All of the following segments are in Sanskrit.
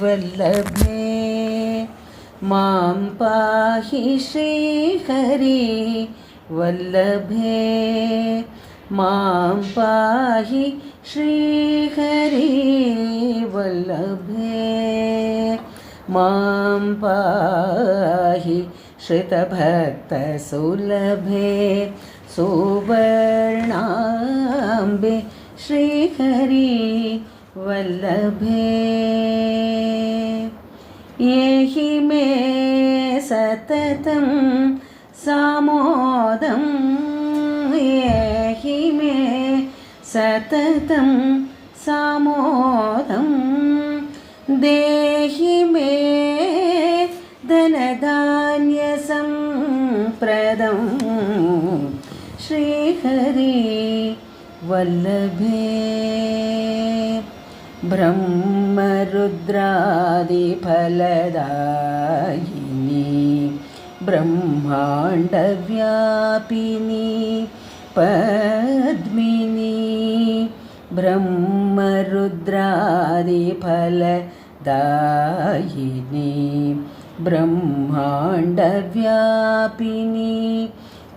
वल्लभे मां पाहि श्रीहरि वल्लभे मां पाहि श्रीहरि वल्लभे मां पाहि श्रितभक्तसुलभे सुवर्णाम्बे श्रीहरि वल्लभे येहि मे सततं सामोदं येहि मे सततं सामोदं देहि मे धनधान्यसम्प्रदं श्रीहरि वल्लभे ब्रह्मरुद्रादिफलदायिनी ब्रह्माण्डव्यापिनी पद्मिनी ब्रह्मरुद्रादिफलदायिनी ब्रह्माण्डव्यापिनी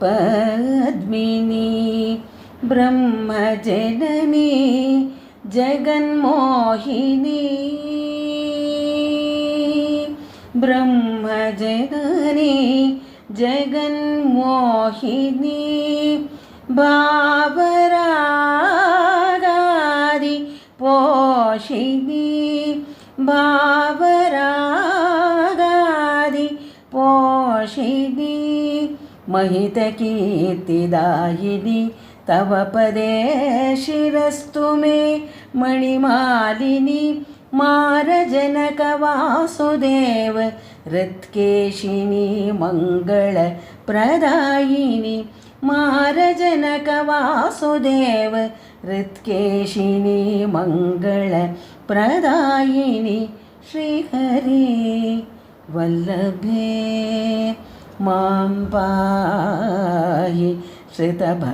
पद्मिनी ब्रह्मजननी जगन्मोहिनी ब्रह्मजननी जगन्मोहिनी भावरागादि पोषिणी भावरागादि पोषिणी महितकीर्तिदायिनी तव पदे शिरस्तु मे मणिमालिनी मारजनकवासुदेव हृत्केशिनी मङ्गलप्रदायिनी मारजनकवासुदेव हृत्केशिनी मङ्गलप्रदायिनी श्रीहरि वल्लभे मां पाहि श्रितभक्तसुलभे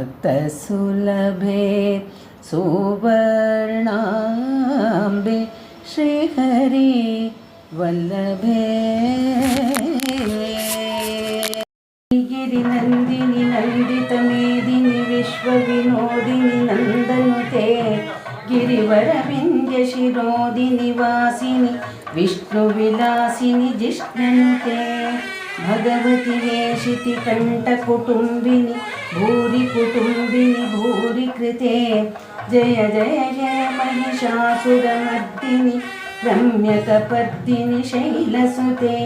सुवर्णाम्बे श्रीहरि वल्लभे गिरिनन्दिनि नन्दितमेदिनि विश्वविनोदिनि नन्दनुते गिरिवरविन्द्यशिरोदिनि वासिनि विष्णुविलासिनि जिष्णनुते भगवति येशिति कण्ठकुटुम्बिनि भूरि कुटुम्बिनि भूरि कृते जय जय हे महिषासुरमर्दिनि रम्यकपर्दिनि शैलसुते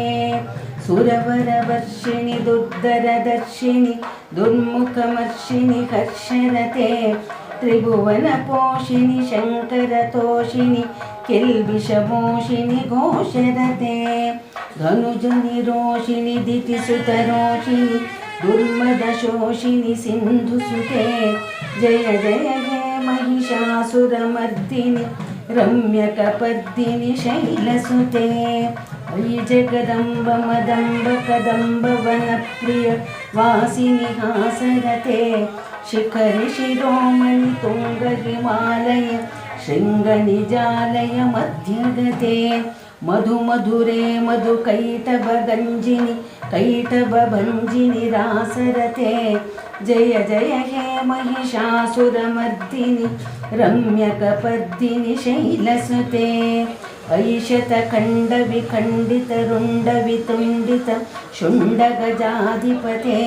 सुरवरवर्षिणि दुर्धरदर्शिनि दुर्मुखमर्षिणि हर्षरते त्रिभुवनपोषिणि शङ्करतोषिणि किल्बिषमोषिणि घोषरते धनुजनिरोषिणि दितिसुतरोषिणि दुर्मदशोषिणि सिन्धुसुते जय जय हे महिषासुरमर्दिनि रम्यकपर्दिनि शैलसुते अयि जगदम्ब मदम्ब कदम्ब वनप्रिय वासिनि हासरते शिखरि शिरोमणि तुङ्ग हिमालय शृङ्गनिजालय मध्यगते मधुमधुरे मधुकैटभगञ्जिनि कैटभभञ्जिनि रासरते जय जय हे महिषासुरमर्दिनि रम्यकपर्दिनि शैलसुते ऐशतखण्डविखण्डितरुण्डवितुण्डित शुण्डगजाधिपते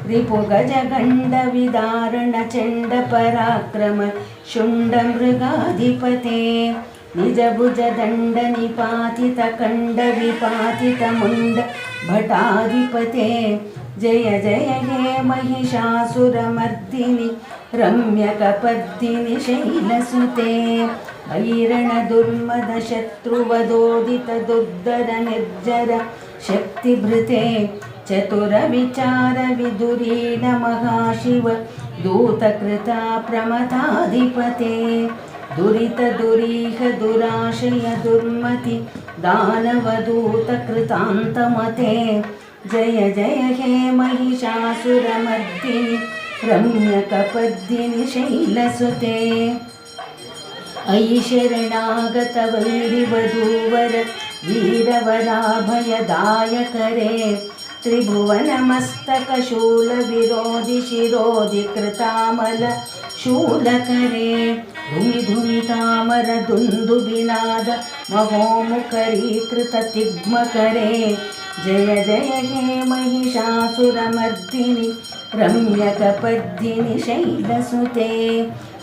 रिपुगजगण्डविदारणचण्डपराक्रम शुण्डमृगाधिपते निजभुजदण्डनिपातितखण्डविपातितमुण्ड भटाधिपते जय जय हे महिषासुरमर्दिनि रम्यकपर्दिनि शैलसुते ऐरणदुर्मदशत्रुवदोदितदुर्धर शक्तिभृते चतुरविचारविधुरीण महाशिव दूतकृता प्रमथाधिपते दुरितदुरीह दुराशय दुर्मति दानवदूतकृतान्तमते जय जय हे महिषासुरमर्दिनि रम्यकपर्दिनि शैलसुते अयि शरणागतवैरिवधूवर वीरवराभयदायकरे त्रिभुवनमस्तकशूलविरोधि शिरोधिकृतामल शूलकरे धुमिधुमितामरदुन्दुभिनाद महोमुखरीकृततिग्मकरे जय जय हे महिषासुरमर्दिनि रम्यकपर्दिनि शैलसुते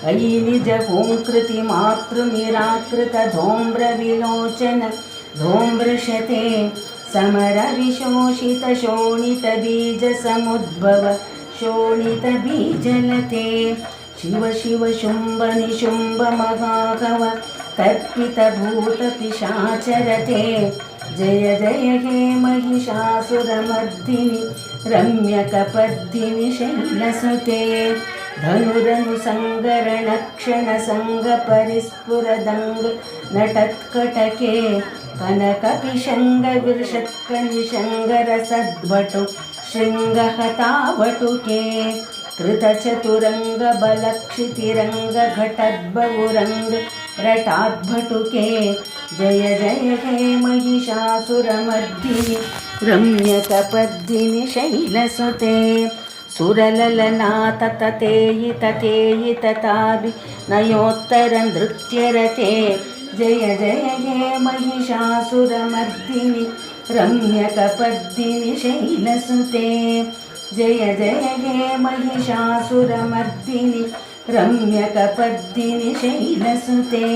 अयि निजहूंकृति मातृनिराकृत धूम्रविलोचन धूम्रशते समरविशोषित शोणितबीजसमुद्भव शोणितबीजलते शिव शिव शुम्भ निशुम्भ महागव तर्पितभूतपिशाचरते जय जय हे महिषासुरमर्दिनि रम्यकपर्दिनि शैलसुते धनुरनुसङ्गरणक्षणसङ्गपरिस्फुरदङ्ग नटत्कटके कनकपिशङ्गविर्षत्कनिशङ्गरसद्वटु शृङ्गहतावटुके कृतचतुरङ्गबलक्षितिरङ्गघटद्बहुरङ्ग रटाद्भटुके जय जय हे महिषासुरमर्दिनि रम्यकपर्दिनि शैलसुते सुरललनातततेयिततेयितताभिनयोत्तरनृत्यरते जय जय हे महिषासुरमर्दिनि रम्यकपर्दिनि शैलसुते जय जय हे महिषासुरमर्दिनि रम्यकपर्दिनि शैलसुते